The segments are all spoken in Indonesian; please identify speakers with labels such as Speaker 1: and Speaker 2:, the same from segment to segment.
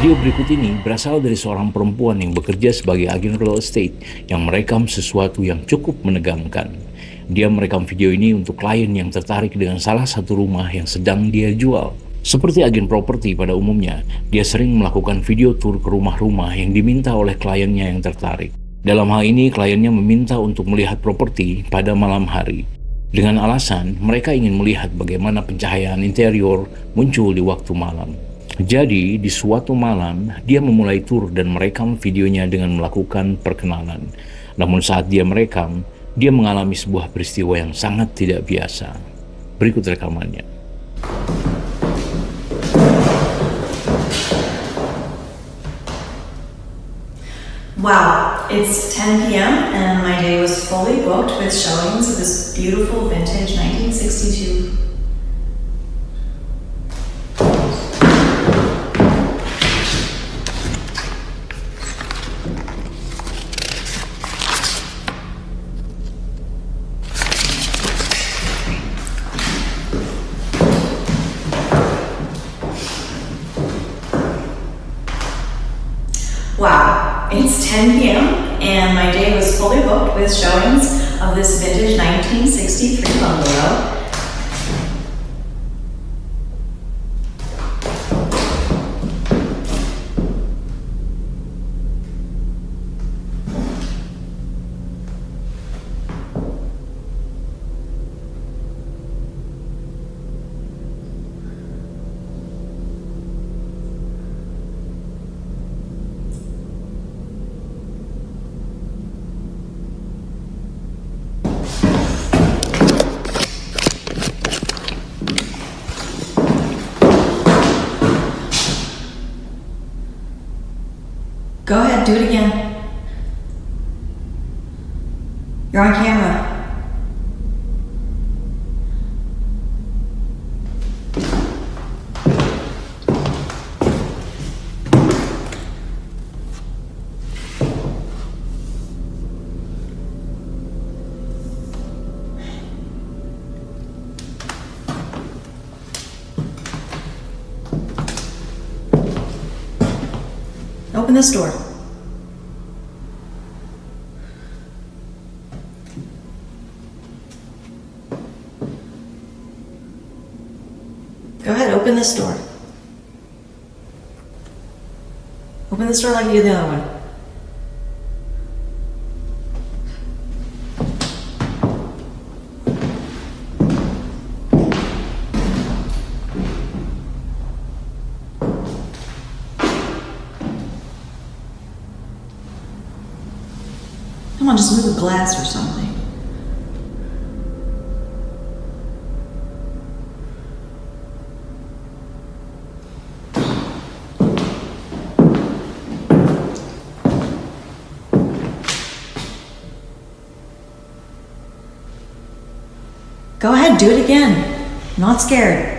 Speaker 1: Video berikut ini berasal dari seorang perempuan yang bekerja sebagai agen real estate yang merekam sesuatu yang cukup menegangkan. Dia merekam video ini untuk klien yang tertarik dengan salah satu rumah yang sedang dia jual. Seperti agen properti pada umumnya, dia sering melakukan video tour ke rumah-rumah yang diminta oleh kliennya yang tertarik. Dalam hal ini, kliennya meminta untuk melihat properti pada malam hari. Dengan alasan mereka ingin melihat bagaimana pencahayaan interior muncul di waktu malam. Jadi, di suatu malam, dia memulai tur dan merekam videonya dengan melakukan perkenalan. Namun saat dia merekam, dia mengalami sebuah peristiwa yang sangat tidak biasa. Berikut rekamannya.
Speaker 2: Wow, it's 10 p.m. and my day was fully booked with showings of this beautiful vintage 1962. Wow, it's 10 p.m. and my day was fully booked with showings of this vintage 1963 bungalow. Go ahead, do it again. You're on camera. Open this door. Go ahead, open this door. Open this door like you did the other one. Come on, just move the glass or something. Go ahead, do it again. I'm not scared.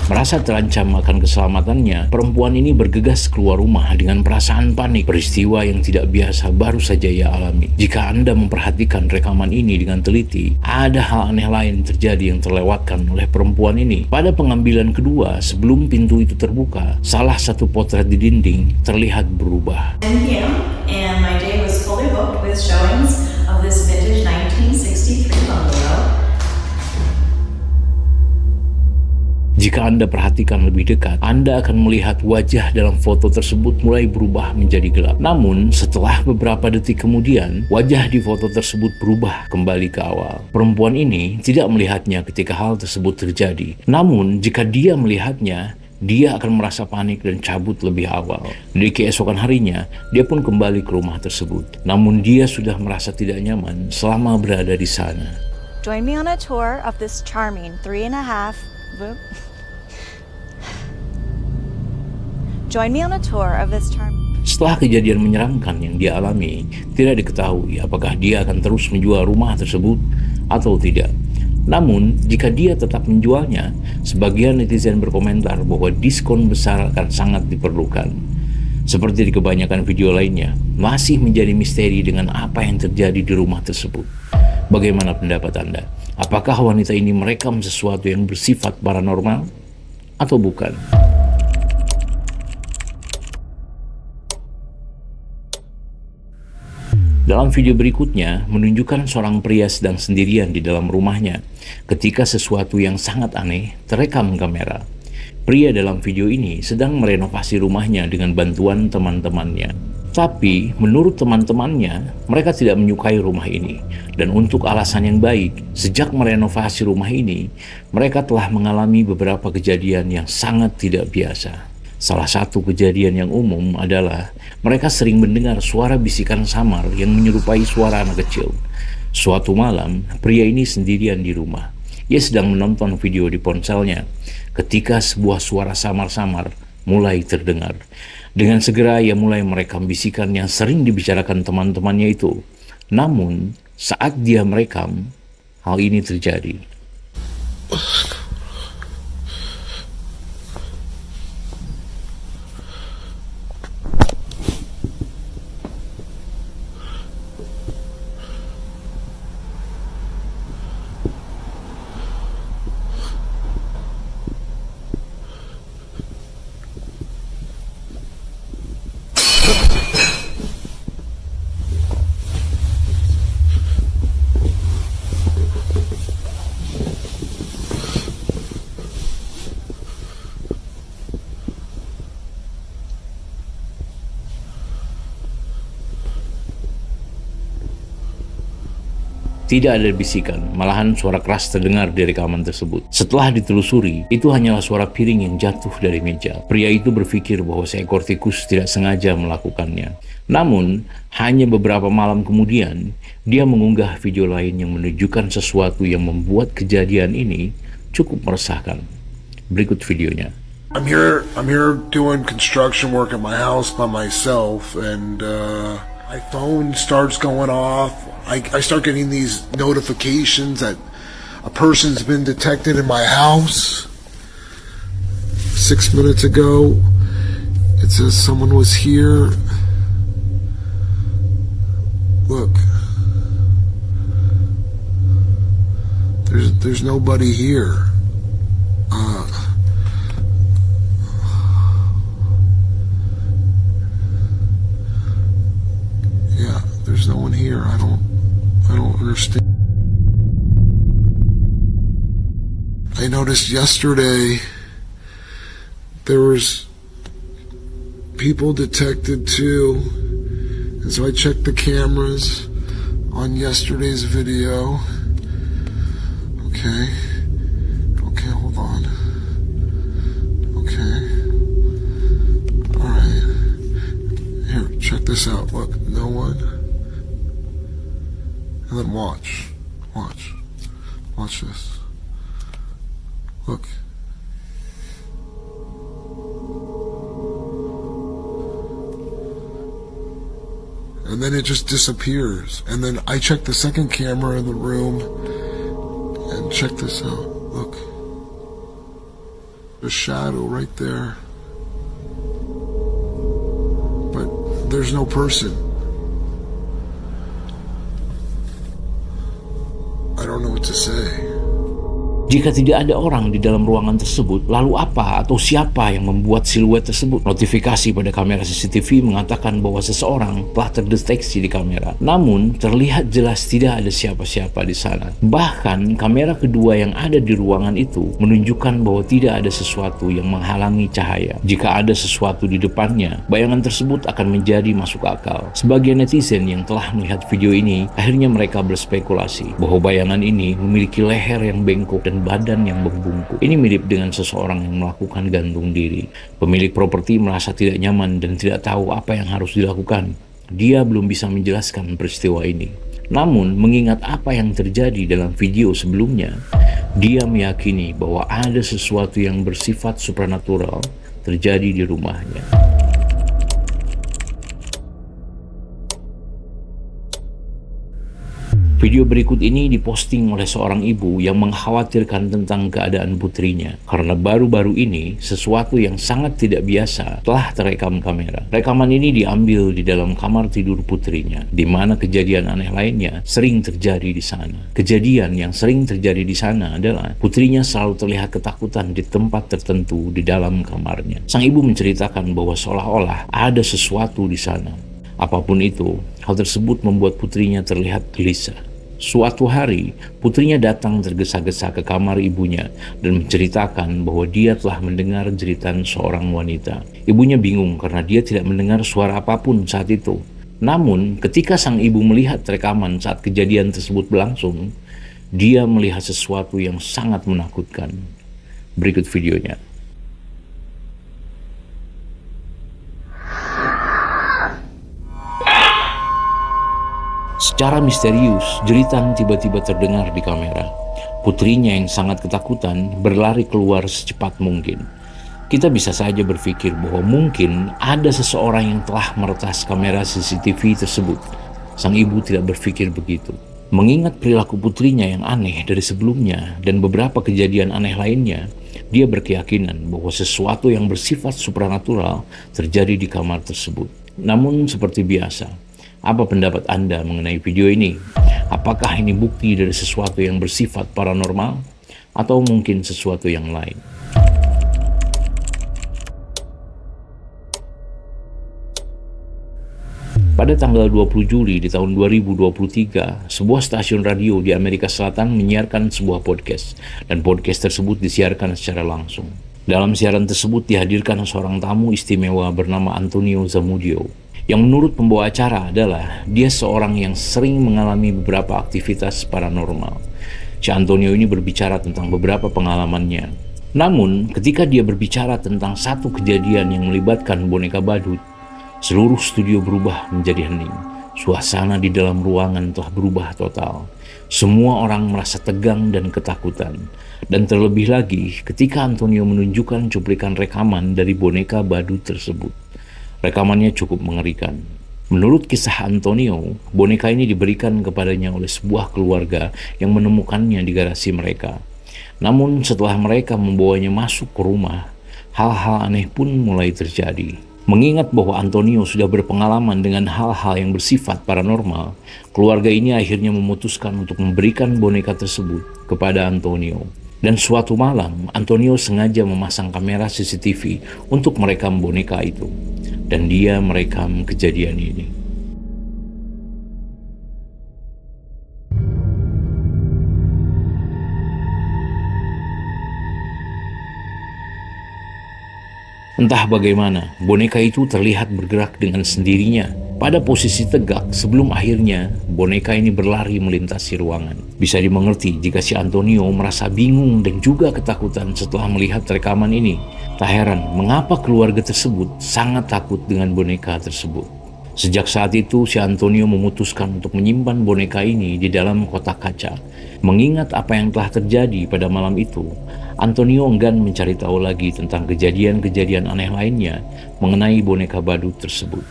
Speaker 1: Merasa terancam akan keselamatannya, perempuan ini bergegas keluar rumah dengan perasaan panik. Peristiwa yang tidak biasa baru saja ia alami. Jika Anda memperhatikan rekaman ini dengan teliti, ada hal aneh lain terjadi yang terlewatkan oleh perempuan ini. Pada pengambilan kedua, sebelum pintu itu terbuka, salah satu potret di dinding terlihat berubah.
Speaker 2: 10 p.m. and my day was fully booked with showings of this vintage 1963 bungalow.
Speaker 1: Jika Anda perhatikan lebih dekat, Anda akan melihat wajah dalam foto tersebut mulai berubah menjadi gelap. Namun, setelah beberapa detik kemudian, wajah di foto tersebut berubah kembali ke awal. Perempuan ini tidak melihatnya ketika hal tersebut terjadi. Namun, jika dia melihatnya, dia akan merasa panik dan cabut lebih awal. Di keesokan harinya, dia pun kembali ke rumah tersebut. Namun dia sudah merasa tidak nyaman selama berada di sana.
Speaker 3: Join me on a tour of this charming 3.5. Join me on a tour of this charming.
Speaker 1: Setelah kejadian menyeramkan yang dia alami, tidak diketahui apakah dia akan terus menjual rumah tersebut atau tidak. Namun, jika dia tetap menjualnya, sebagian netizen berkomentar bahwa diskon besar akan sangat diperlukan. Seperti di kebanyakan video lainnya, masih menjadi misteri dengan apa yang terjadi di rumah tersebut. Bagaimana pendapat Anda? Apakah wanita ini merekam sesuatu yang bersifat paranormal atau bukan? Dalam video berikutnya, menunjukkan seorang pria sedang sendirian di dalam rumahnya ketika sesuatu yang sangat aneh terekam kamera. Pria dalam video ini sedang merenovasi rumahnya dengan bantuan teman-temannya. Tapi, menurut teman-temannya, mereka tidak menyukai rumah ini. Dan untuk alasan yang baik, sejak merenovasi rumah ini, mereka telah mengalami beberapa kejadian yang sangat tidak biasa. Salah satu kejadian yang umum adalah mereka sering mendengar suara bisikan samar yang menyerupai suara anak kecil. Suatu malam, pria ini sendirian di rumah. Ia sedang menonton video di ponselnya ketika sebuah suara samar-samar mulai terdengar. Dengan segera ia mulai merekam bisikan yang sering dibicarakan teman-temannya itu. Namun, saat dia merekam, hal ini terjadi. Tidak ada bisikan, malahan suara keras terdengar di rekaman tersebut. Setelah ditelusuri, itu hanyalah suara piring yang jatuh dari meja. Pria itu berpikir bahwa seekor tikus tidak sengaja melakukannya. Namun, hanya beberapa malam kemudian, dia mengunggah video lain yang menunjukkan sesuatu yang membuat kejadian ini cukup meresahkan. Berikut videonya.
Speaker 4: I'm here doing construction work at my house by myself, and my phone starts going off. I start getting these notifications that a person's been detected in my house. 6 minutes ago, it says someone was here. Look, there's nobody here. Yeah, there's no one here. I don't understand. I noticed yesterday there was people detected too, and so I checked the cameras on yesterday's video. Okay, hold on. Okay, all right. Here, check this out. Look, no one. And then watch this. Look. And then it just disappears. And then I check the second camera in the room and check this out. Look. The shadow right there. But there's no person. I don't know what to say.
Speaker 1: Jika tidak ada orang di dalam ruangan tersebut, lalu apa atau siapa yang membuat siluet tersebut? Notifikasi pada kamera CCTV mengatakan bahwa seseorang telah terdeteksi di kamera. Namun, terlihat jelas tidak ada siapa-siapa di sana. Bahkan, kamera kedua yang ada di ruangan itu menunjukkan bahwa tidak ada sesuatu yang menghalangi cahaya. Jika ada sesuatu di depannya, bayangan tersebut akan menjadi masuk akal. Sebagian netizen yang telah melihat video ini, akhirnya mereka berspekulasi bahwa bayangan ini memiliki leher yang bengkok dan dan badan yang membungkuk. Ini mirip dengan seseorang yang melakukan gantung diri. Pemilik properti merasa tidak nyaman dan tidak tahu apa yang harus dilakukan. Dia belum bisa menjelaskan peristiwa ini. Namun, mengingat apa yang terjadi dalam video sebelumnya, dia meyakini bahwa ada sesuatu yang bersifat supranatural terjadi di rumahnya. Video berikut ini diposting oleh seorang ibu yang mengkhawatirkan tentang keadaan putrinya karena baru-baru ini sesuatu yang sangat tidak biasa telah terekam kamera. Rekaman ini diambil di dalam kamar tidur putrinya, di mana kejadian aneh lainnya sering terjadi di sana. Kejadian yang sering terjadi di sana adalah putrinya selalu terlihat ketakutan di tempat tertentu di dalam kamarnya. Sang ibu menceritakan bahwa seolah-olah ada sesuatu di sana. Apapun itu, hal tersebut membuat putrinya terlihat gelisah. Suatu hari, putrinya datang tergesa-gesa ke kamar ibunya dan menceritakan bahwa dia telah mendengar jeritan seorang wanita. Ibunya bingung karena dia tidak mendengar suara apapun saat itu. Namun, ketika sang ibu melihat rekaman saat kejadian tersebut berlangsung, dia melihat sesuatu yang sangat menakutkan. Berikut videonya. Secara misterius, jeritan tiba-tiba terdengar di kamera. Putrinya yang sangat ketakutan berlari keluar secepat mungkin. Kita bisa saja berpikir bahwa mungkin ada seseorang yang telah meretas kamera CCTV tersebut. Sang ibu tidak berpikir begitu. Mengingat perilaku putrinya yang aneh dari sebelumnya dan beberapa kejadian aneh lainnya, dia berkeyakinan bahwa sesuatu yang bersifat supranatural terjadi di kamar tersebut. Namun seperti biasa, apa pendapat Anda mengenai video ini? Apakah ini bukti dari sesuatu yang bersifat paranormal? Atau mungkin sesuatu yang lain? Pada tanggal 20 Juli di tahun 2023, sebuah stasiun radio di Amerika Selatan menyiarkan sebuah podcast, dan podcast tersebut disiarkan secara langsung. Dalam siaran tersebut dihadirkan seorang tamu istimewa bernama Antonio Zamudio, yang menurut pembawa acara adalah dia seorang yang sering mengalami beberapa aktivitas paranormal. Si Antonio ini berbicara tentang beberapa pengalamannya. Namun, ketika dia berbicara tentang satu kejadian yang melibatkan boneka badut, seluruh studio berubah menjadi hening. Suasana di dalam ruangan telah berubah total. Semua orang merasa tegang dan ketakutan. Dan terlebih lagi ketika Antonio menunjukkan cuplikan rekaman dari boneka badut tersebut. Rekamannya cukup mengerikan. Menurut kisah Antonio, boneka ini diberikan kepadanya oleh sebuah keluarga yang menemukannya di garasi mereka. Namun setelah mereka membawanya masuk ke rumah, hal-hal aneh pun mulai terjadi. Mengingat bahwa Antonio sudah berpengalaman dengan hal-hal yang bersifat paranormal, keluarga ini akhirnya memutuskan untuk memberikan boneka tersebut kepada Antonio. Dan suatu malam, Antonio sengaja memasang kamera CCTV untuk merekam boneka itu. Dan dia merekam kejadian ini. Entah bagaimana, boneka itu terlihat bergerak dengan sendirinya pada posisi tegak sebelum akhirnya boneka ini berlari melintasi ruangan. Bisa dimengerti jika si Antonio merasa bingung dan juga ketakutan setelah melihat rekaman ini. Tak heran mengapa keluarga tersebut sangat takut dengan boneka tersebut. Sejak saat itu si Antonio memutuskan untuk menyimpan boneka ini di dalam kotak kaca. Mengingat apa yang telah terjadi pada malam itu, Antonio enggan mencari tahu lagi tentang kejadian-kejadian aneh lainnya mengenai boneka badut tersebut.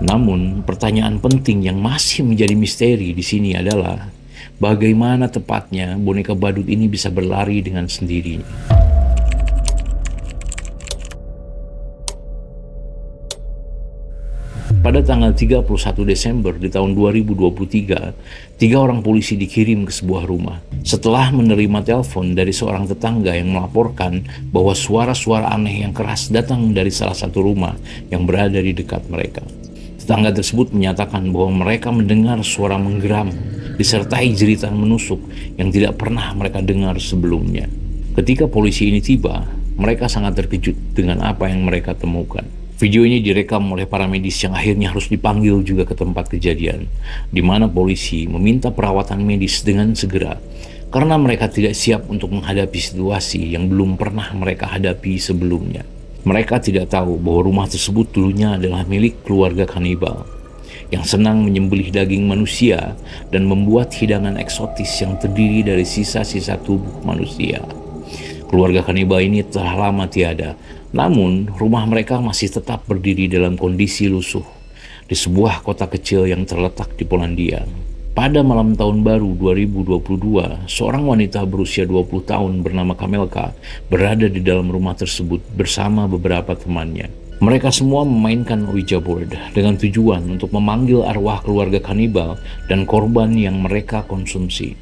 Speaker 1: Namun, pertanyaan penting yang masih menjadi misteri di sini adalah bagaimana tepatnya boneka badut ini bisa berlari dengan sendirinya. Pada tanggal 31 Desember di tahun 2023, 3 orang polisi dikirim ke sebuah rumah. Setelah menerima telepon dari seorang tetangga yang melaporkan bahwa suara-suara aneh yang keras datang dari salah satu rumah yang berada di dekat mereka. Tetangga tersebut menyatakan bahwa mereka mendengar suara menggeram disertai jeritan menusuk yang tidak pernah mereka dengar sebelumnya. Ketika polisi ini tiba, mereka sangat terkejut dengan apa yang mereka temukan. Video ini direkam oleh para medis yang akhirnya harus dipanggil juga ke tempat kejadian, di mana polisi meminta perawatan medis dengan segera karena mereka tidak siap untuk menghadapi situasi yang belum pernah mereka hadapi sebelumnya. Mereka tidak tahu bahwa rumah tersebut dulunya adalah milik keluarga kanibal yang senang menyembelih daging manusia dan membuat hidangan eksotis yang terdiri dari sisa-sisa tubuh manusia. Keluarga kanibal ini telah lama tiada, namun rumah mereka masih tetap berdiri dalam kondisi lusuh di sebuah kota kecil yang terletak di Polandia. Pada malam tahun baru 2022, seorang wanita berusia 20 tahun bernama Kamelka berada di dalam rumah tersebut bersama beberapa temannya. Mereka semua memainkan Ouija board dengan tujuan untuk memanggil arwah keluarga kanibal dan korban yang mereka konsumsi.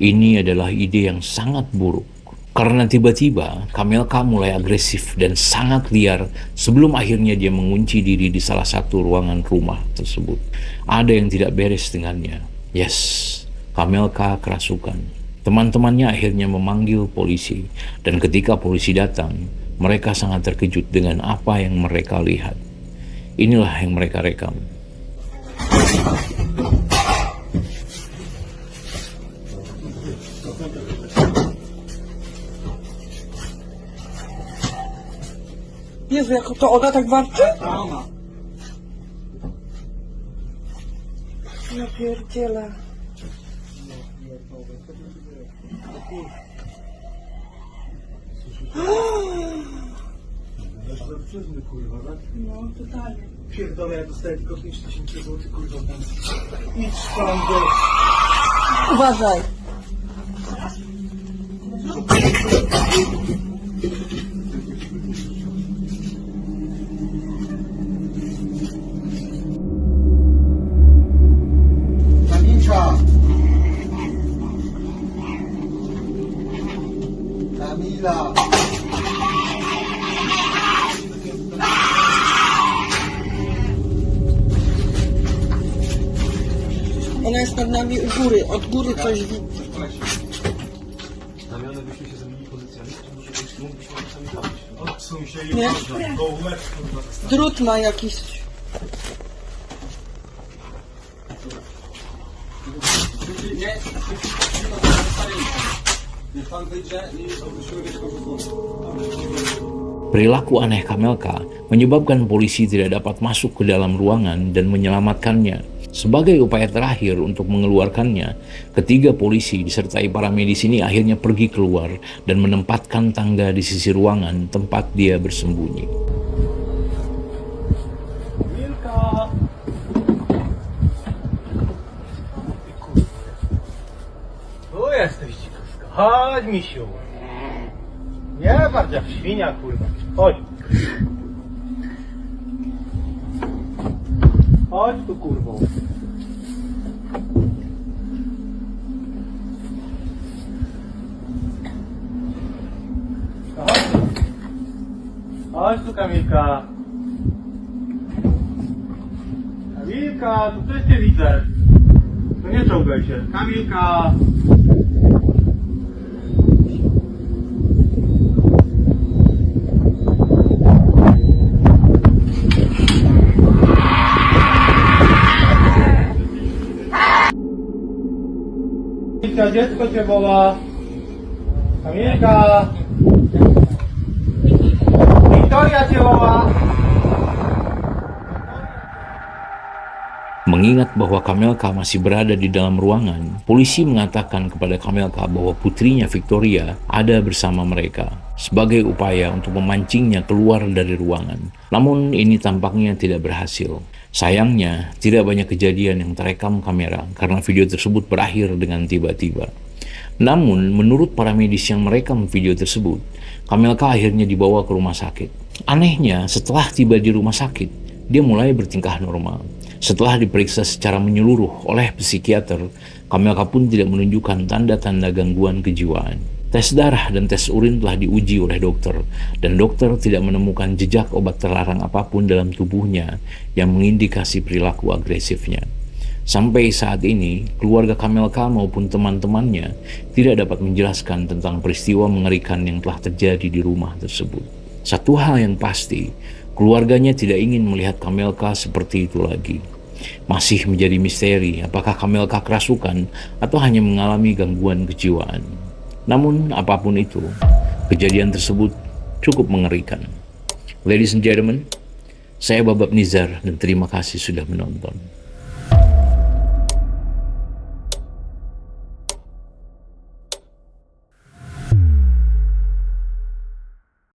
Speaker 1: Ini adalah ide yang sangat buruk. Karena tiba-tiba Kamelka mulai agresif dan sangat liar sebelum akhirnya dia mengunci diri di salah satu ruangan rumah tersebut. Ada yang tidak beres dengannya. Yes, Kamelka kerasukan. Teman-temannya akhirnya memanggil polisi, dan ketika polisi datang, mereka sangat terkejut dengan apa yang mereka lihat. Inilah yang mereka rekam.
Speaker 5: Jezu, jak to ona tak warczy? Ja pierdzielę.
Speaker 6: Kurwa, tak?
Speaker 5: No, totalnie.
Speaker 6: Pierdolę, ja dostaję tylko 5000 zł, kurwa, tam. Idź tam, do...
Speaker 5: Uważaj.
Speaker 6: Kamilka! Kamila!
Speaker 5: Ona jest nad nami u góry, od góry coś widzi.
Speaker 6: Znamiony byśmy się zamienili pozycjami, to może być mógłbyśmy sami zrobić. Odsuń się i
Speaker 5: Nie?
Speaker 6: można. Go łeb, kurwa.
Speaker 5: Drut ma jakiś.
Speaker 6: Nie, niech pan wyjdzie i obróciły wieczko w górę.
Speaker 1: Perilaku aneh Kamelka menyebabkan polisi tidak dapat masuk ke dalam ruangan dan menyelamatkannya. Sebagai upaya terakhir untuk mengeluarkannya, ketiga polisi disertai para medis ini akhirnya pergi keluar dan menempatkan tangga di sisi ruangan tempat dia bersembunyi.
Speaker 6: Milka! Tu jesteś, dzikowska. Chodź, misiu. Nie bardziej jak świnia, kurwa. Chodź. Chodź tu, kurwo. No chodź tu. Chodź tu, Kamilka. Kamilka, tu też cię widzę. To nie czołgaj się. Kamilka. Kamilka, dziecko cię woła. Kamilka. Wiktoria cię woła.
Speaker 1: Mengingat bahwa Kamelka masih berada di dalam ruangan, polisi mengatakan kepada Kamelka bahwa putrinya Victoria ada bersama mereka sebagai upaya untuk memancingnya keluar dari ruangan. Namun ini tampaknya tidak berhasil. Sayangnya, tidak banyak kejadian yang terekam kamera karena video tersebut berakhir dengan tiba-tiba. Namun, menurut para medis yang merekam video tersebut, Kamelka akhirnya dibawa ke rumah sakit. Anehnya, setelah tiba di rumah sakit, dia mulai bertingkah normal. Setelah diperiksa secara menyeluruh oleh psikiater, Kamelka pun tidak menunjukkan tanda-tanda gangguan kejiwaan. Tes darah dan tes urin telah diuji oleh dokter, dan dokter tidak menemukan jejak obat terlarang apapun dalam tubuhnya yang mengindikasi perilaku agresifnya. Sampai saat ini, keluarga Kamelka maupun teman-temannya tidak dapat menjelaskan tentang peristiwa mengerikan yang telah terjadi di rumah tersebut. Satu hal yang pasti, keluarganya tidak ingin melihat Kamelka seperti itu lagi. Masih menjadi misteri apakah Kamelka kerasukan atau hanya mengalami gangguan kejiwaan. Namun apapun itu, kejadian tersebut cukup mengerikan. Ladies and gentlemen, saya Babak Nizar dan terima kasih sudah menonton.